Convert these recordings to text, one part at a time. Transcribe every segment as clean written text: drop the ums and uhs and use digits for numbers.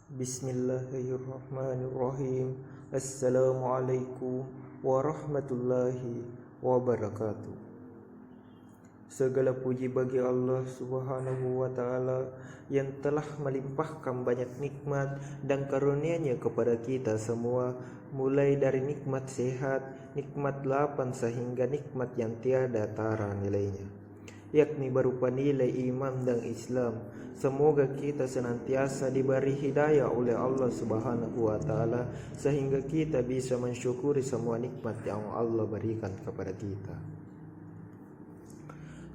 Bismillahirrahmanirrahim. Assalamualaikum warahmatullahi wabarakatuh. Segala puji bagi Allah Subhanahu wa Ta'ala yang telah melimpahkan banyak nikmat dan karunia-Nya kepada kita semua, mulai dari nikmat sehat, nikmat lapang sehingga nikmat yang tiada tara nilainya, yakni berupa nilai iman dan Islam. Semoga kita senantiasa diberi hidayah oleh Allah Subhanahu wa Ta'ala sehingga kita bisa mensyukuri semua nikmat yang Allah berikan kepada kita.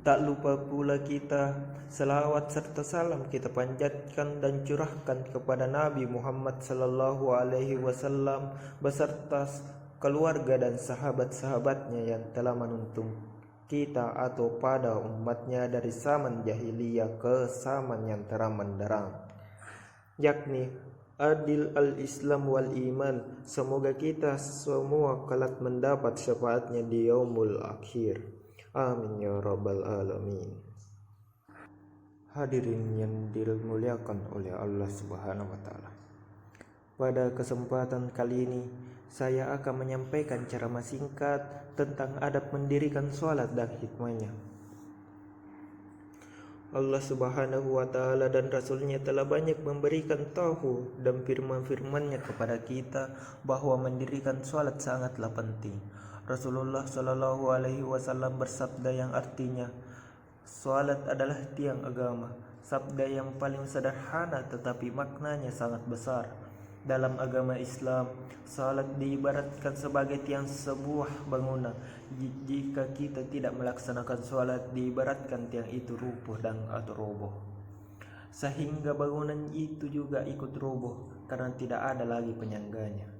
Tak lupa pula kita selawat serta salam kita panjatkan dan curahkan kepada Nabi Muhammad sallallahu alaihi wasallam beserta keluarga dan sahabat-sahabatnya yang telah menuntun kita atau pada umatnya dari zaman jahiliyah ke zaman yang terang benderang, yakni adil al-Islam wal iman. Semoga kita semua kelak mendapat syafaatnya di yaumul akhir. Amin ya rabbal alamin. Hadirin yang dimuliakan oleh Allah Subhanahu wa Ta'ala, pada kesempatan kali ini saya akan menyampaikan ceramah singkat tentang adab mendirikan sholat dan hikmahnya. Allah Subhanahu wa Ta'ala dan Rasul-Nya telah banyak memberikan tahu dan firman-firman-Nya kepada kita bahwa mendirikan sholat sangatlah penting. Rasulullah Shallallahu alaihi wasallam bersabda yang artinya, sholat adalah tiang agama. Sabda yang paling sederhana tetapi maknanya sangat besar. Dalam agama Islam, salat diibaratkan sebagai tiang sebuah bangunan. Jika kita tidak melaksanakan salat, diibaratkan tiang itu rubuh dan atau roboh, sehingga bangunan itu juga ikut roboh karena tidak ada lagi penyangganya.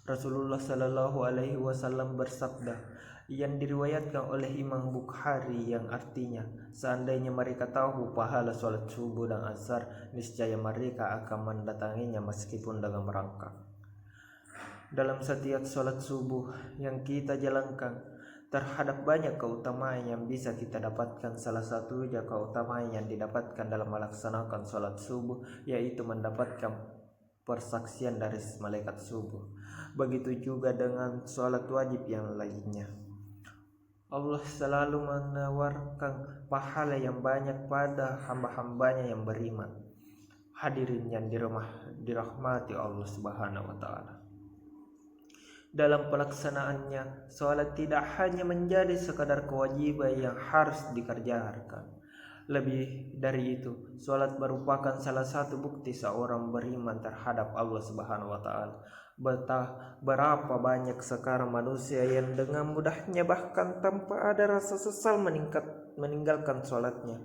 Rasulullah Shallallahu alaihi wasallam bersabda yang diriwayatkan oleh Imam Bukhari yang artinya, seandainya mereka tahu pahala sholat subuh dan asar, niscaya mereka akan mendatanginya meskipun dengan merangkak. Dalam setiap sholat subuh yang kita jalankan terhadap banyak keutamaan yang bisa kita dapatkan. Salah satunya keutamaan yang didapatkan dalam melaksanakan sholat subuh yaitu mendapatkan persaksian dari malaikat subuh. Begitu juga dengan sholat wajib yang lainnya. Allah selalu menawarkan pahala yang banyak pada hamba-hambanya yang beriman. Hadirin yang dirahmati Allah Subhanahu wa Ta'ala, dalam pelaksanaannya, sholat tidak hanya menjadi sekadar kewajiban yang harus dikerjakan. Lebih dari itu, sholat merupakan salah satu bukti seorang beriman terhadap Allah Subhanahu wa Ta'ala. Berapa banyak sekarang manusia yang dengan mudahnya bahkan tanpa ada rasa sesal meninggalkan sholatnya.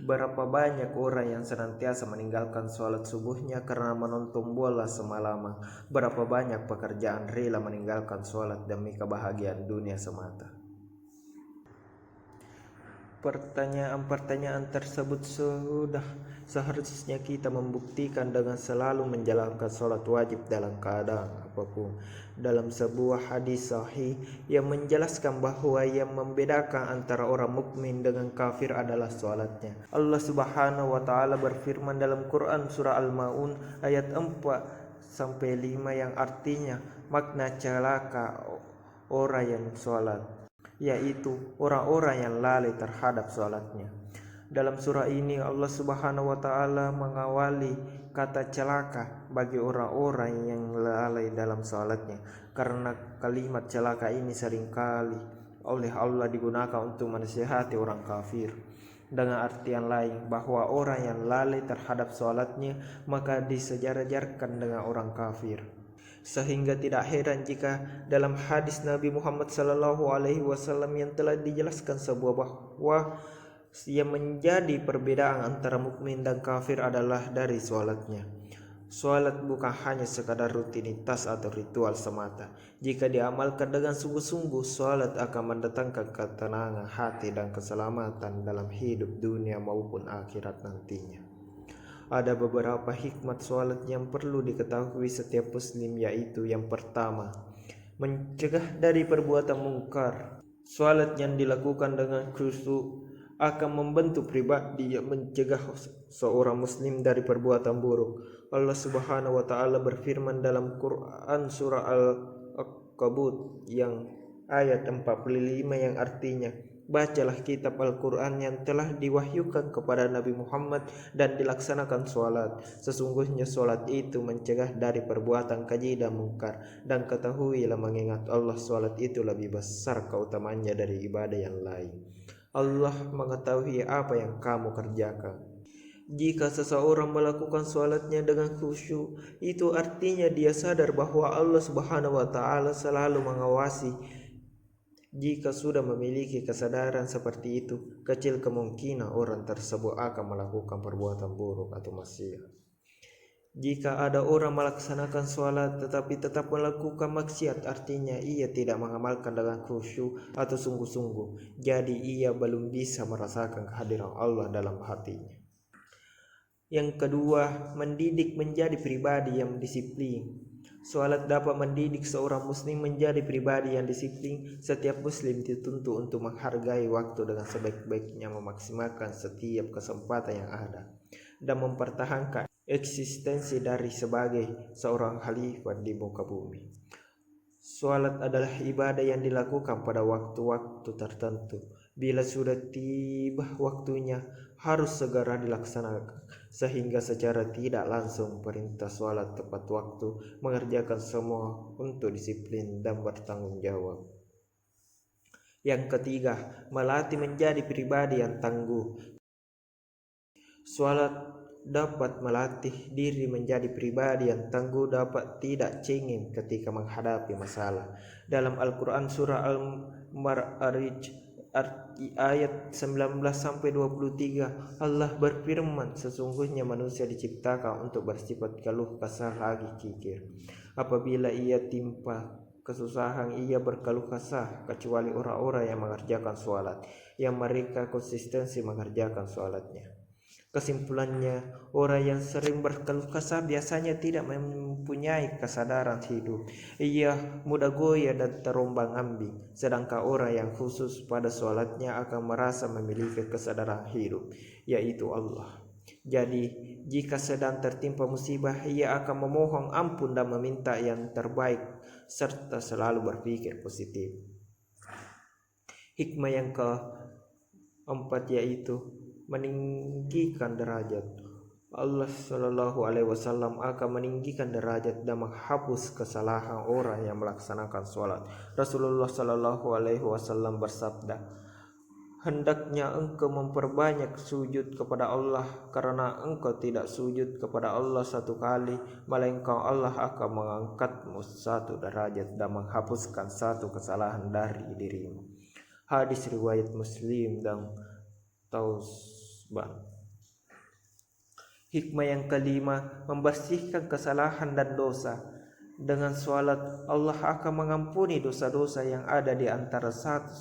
Berapa banyak orang yang senantiasa meninggalkan sholat subuhnya karena menonton bola semalaman. Berapa banyak pekerjaan rela meninggalkan sholat demi kebahagiaan dunia semata. Pertanyaan-pertanyaan tersebut sudah seharusnya kita membuktikan dengan selalu menjalankan sholat wajib dalam keadaan apapun. Dalam sebuah hadis sahih yang menjelaskan bahwa yang membedakan antara orang mukmin dengan kafir adalah sholatnya. Allah Subhanahu wa Ta'ala berfirman dalam Quran surah Al-Maun ayat 4-5 yang artinya, makna celaka orang yang sholat, yaitu orang-orang yang lalai terhadap sholatnya. Dalam surah ini Allah Subhanahu wa Ta'ala mengawali kata celaka bagi orang-orang yang lalai dalam sholatnya, karena kalimat celaka ini seringkali oleh Allah digunakan untuk menasihati orang kafir. Dengan artian lain, bahwa orang yang lalai terhadap sholatnya maka disejajarkan dengan orang kafir. Sehingga tidak heran jika dalam hadis Nabi Muhammad sallallahu alaihi wasallam yang telah dijelaskan sebuah bahwa yang menjadi perbedaan antara mukmin dan kafir adalah dari sholatnya. Sholat bukan hanya sekadar rutinitas atau ritual semata. Jika diamalkan dengan sungguh-sungguh, sholat akan mendatangkan ketenangan hati dan keselamatan dalam hidup dunia maupun akhirat nantinya. Ada beberapa hikmat sholat yang perlu diketahui setiap muslim, yaitu yang pertama, mencegah dari perbuatan mungkar. Sholat yang dilakukan dengan khusyuk akan membentuk pribadi yang mencegah seorang muslim dari perbuatan buruk. Allah Subhanahu wa taala berfirman dalam Quran surah Al-Ankabut yang ayat 45 yang artinya, bacalah kitab Al-Quran yang telah diwahyukan kepada Nabi Muhammad dan dilaksanakan sholat. Sesungguhnya sholat itu mencegah dari perbuatan keji dan mungkar. Dan ketahuilah mengingat Allah, sholat itu lebih besar keutamaannya dari ibadah yang lain. Allah mengetahui apa yang kamu kerjakan. Jika seseorang melakukan sholatnya dengan khusyuk, itu artinya dia sadar bahwa Allah Subhanahu wa taala selalu mengawasi. Jika sudah memiliki kesadaran seperti itu, kecil kemungkinan orang tersebut akan melakukan perbuatan buruk atau maksiat. Jika ada orang melaksanakan sholat tetapi tetap melakukan maksiat, artinya ia tidak mengamalkan dengan khusyuk atau sungguh-sungguh. Jadi ia belum bisa merasakan kehadiran Allah dalam hatinya. Yang kedua, mendidik menjadi pribadi yang disiplin. Sholat dapat mendidik seorang muslim menjadi pribadi yang disiplin. Setiap muslim dituntut untuk menghargai waktu dengan sebaik-baiknya, memaksimalkan setiap kesempatan yang ada, dan mempertahankan eksistensi dari sebagai seorang khalifah di muka bumi. Sholat adalah ibadah yang dilakukan pada waktu-waktu tertentu. Bila sudah tiba waktunya, harus segera dilaksanakan, sehingga secara tidak langsung perintah sholat tepat waktu mengerjakan semua untuk disiplin dan bertanggung jawab. Yang ketiga, melatih menjadi pribadi yang tangguh. Sholat dapat melatih diri menjadi pribadi yang tangguh, dapat tidak cengeng ketika menghadapi masalah. Dalam Al-Quran surah Al-Ma'arij ayat 19-23, Allah berfirman, sesungguhnya manusia diciptakan untuk bersifat keluh kesah lagi kikir. Apabila ia timpa kesusahan, ia berkeluh kesah, kecuali orang-orang yang mengerjakan sholat, yang mereka konsistensi mengerjakan sholatnya. Kesimpulannya, orang yang sering berkeluh kesah biasanya tidak mempunyai kesadaran hidup. Ia mudah goyah dan terombang-ambing. Sedangkan orang yang khusus pada sholatnya akan merasa memiliki kesadaran hidup, yaitu Allah. Jadi, jika sedang tertimpa musibah, ia akan memohon ampun dan meminta yang terbaik, serta selalu berpikir positif. Hikmah yang keempat yaitu meninggikan derajat. Allah Shallallahu Alaihi Wasallam akan meninggikan derajat dan menghapus kesalahan orang yang melaksanakan sholat. Rasulullah Shallallahu Alaihi Wasallam bersabda, hendaknya engkau memperbanyak sujud kepada Allah, karena engkau tidak sujud kepada Allah satu kali, melainkan Allah akan mengangkatmu satu derajat dan menghapuskan satu kesalahan dari dirimu. Hadis riwayat Muslim dan Tausban. Hikmah yang kelima, membersihkan kesalahan dan dosa. Dengan sholat, Allah akan mengampuni dosa-dosa yang ada di antara satu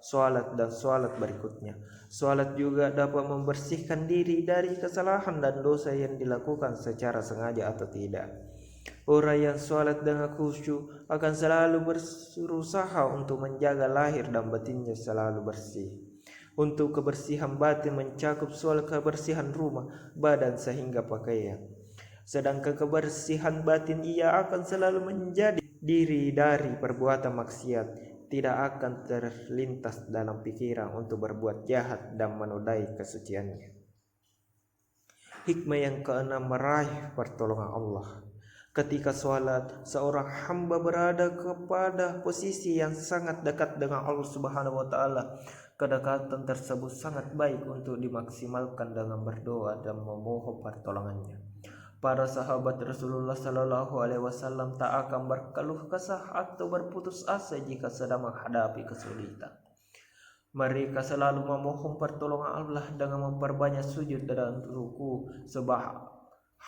sholat dan sholat berikutnya. Sholat juga dapat membersihkan diri dari kesalahan dan dosa yang dilakukan secara sengaja atau tidak. Orang yang sholat dengan khusyuk akan selalu berusaha untuk menjaga lahir dan batinnya selalu bersih. Untuk kebersihan batin mencakup soal kebersihan rumah, badan sehingga pakaian. Sedangkan kebersihan batin ia akan selalu menjadi diri dari perbuatan maksiat, tidak akan terlintas dalam pikiran untuk berbuat jahat dan menodai kesuciannya. Hikmah yang keenam, meraih pertolongan Allah. Ketika sholat, seorang hamba berada kepada posisi yang sangat dekat dengan Allah Subhanahu wa taala. Kedekatan tersebut sangat baik untuk dimaksimalkan dengan berdoa dan memohon pertolongannya. Para sahabat Rasulullah Sallallahu Alaihi Wasallam tak akan berkeluh kesah atau berputus asa jika sedang menghadapi kesulitan. Mereka selalu memohon pertolongan Allah dengan memperbanyak sujud dan ruku, sebab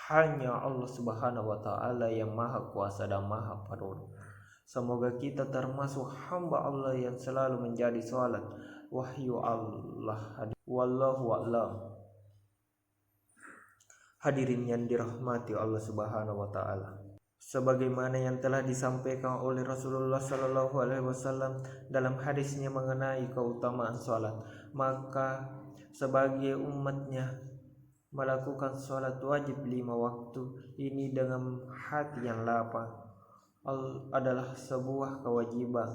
hanya Allah Subhanahu wa taala yang Maha Kuasa dan Maha Penolong. Semoga kita termasuk hamba Allah yang selalu menjadi salat wahyu Allah. Wallahu a'lam. Hadirin yang dirahmati Allah Subhanahu wa taala, sebagaimana yang telah disampaikan oleh Rasulullah Sallallahu Alaihi Wasallam dalam hadisnya mengenai keutamaan salat, maka sebagai umatnya melakukan sholat wajib 5 waktu ini dengan hati yang lapang adalah sebuah kewajiban.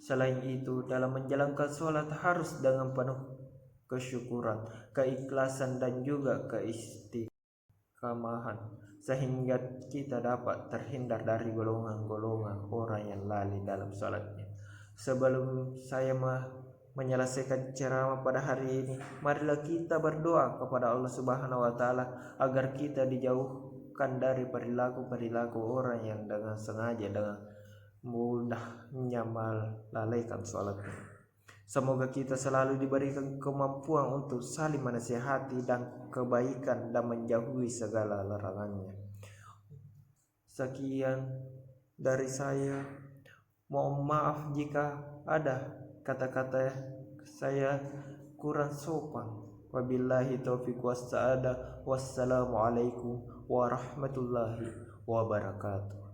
Selain itu, dalam menjalankan sholat harus dengan penuh kesyukuran, keikhlasan dan juga keistiqamahan, sehingga kita dapat terhindar dari golongan-golongan orang yang lalai dalam sholatnya. Sebelum saya menyelesaikan ceramah pada hari ini, marilah kita berdoa kepada Allah Subhanahu wa taala agar kita dijauhkan dari perilaku-perilaku orang yang dengan sengaja dengan mudahnya melalaikan sholatnya. Semoga kita selalu diberikan kemampuan untuk saling menasihati dan kebaikan dan menjauhi segala larangannya. Sekian dari saya. Mohon maaf jika ada kata-kata saya kurang sopan. Wabillahi taufiq wassaada. Wassalamualaikum warahmatullahi wabarakatuh.